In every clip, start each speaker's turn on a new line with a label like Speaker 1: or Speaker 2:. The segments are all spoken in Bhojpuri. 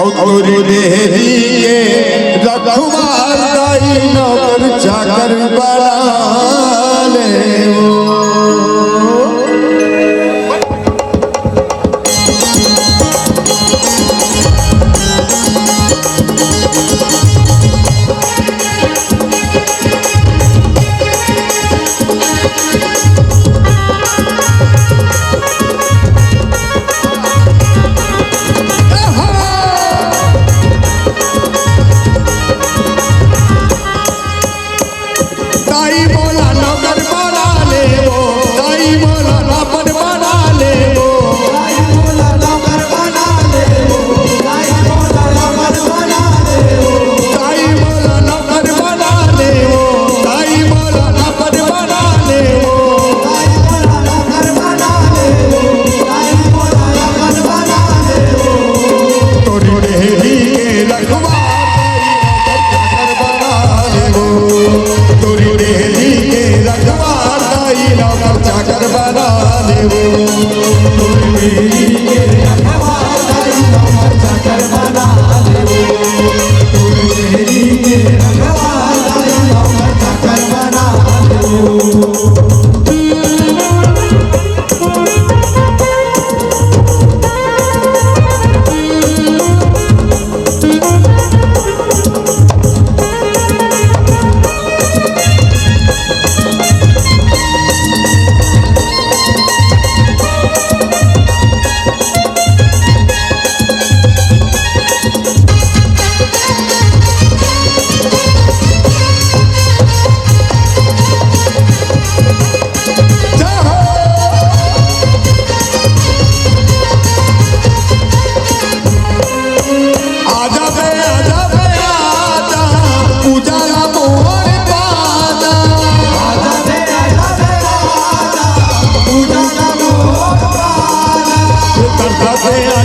Speaker 1: औरी देहरिए रखवार दाई नौकर चाकर बना ले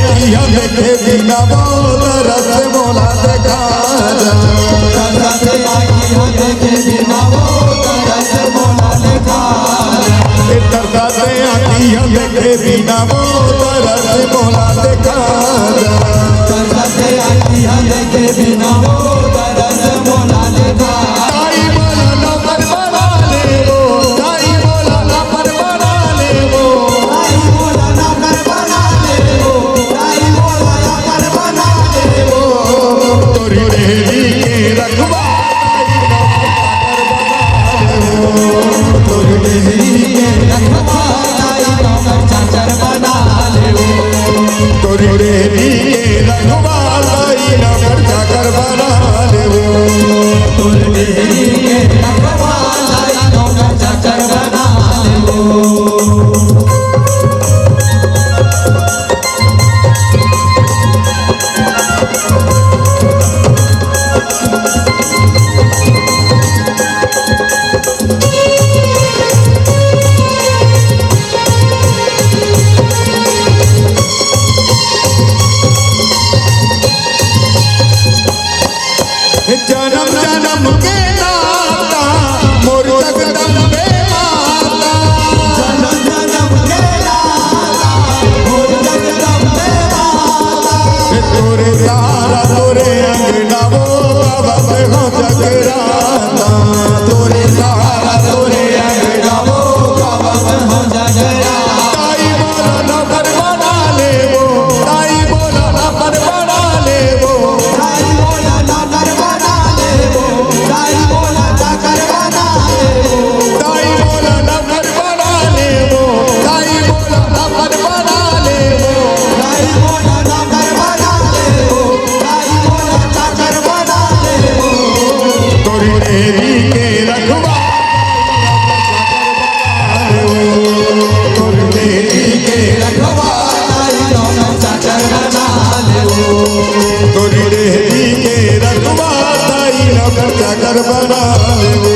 Speaker 1: बिना वो तरस मोला देखा बिना वो तरस मोला देखा ताई बोला नौकर बना ले वो ताई बोला नौकर बना ले वो ताई बोला नौकर बना ले वो ताई बोला नौकर बना ले वो तोरी देहरी के रखवा तोरी देहरी के रखवा तोरी देहरी के रखवा दाई नौकर चाकर बना ले वो तोरी देहरी के रखवा दाई नौकर चाकर बना ले वो जन्म जन्म के नाता मोर जगदम्बे माता जन्म जन्म के नाता मोर जगदम्बे माता तोरे तारा तोरे अंगना वो बाबा हो जगराता तोरे तारा तोरे अंगना वो बाबा हो जगराता ताई बोला नौकर बना ले वो ताई बोला नौकर बना ले वो ताई बोला नौकर ताई बोला चाकर बना ले वो ताई बोला नौकर बना ले वो ताई बोला नौकर बना ले वो ताई बोला नौकर बना ले वो ताई बोला चाकर बना ले वो तोरी देहरी के रखवा तोरी देहरी के रखवा नौकर चाकर बना ले वो तोरी देहरी के रखवा नौकर चाकर बना ले वो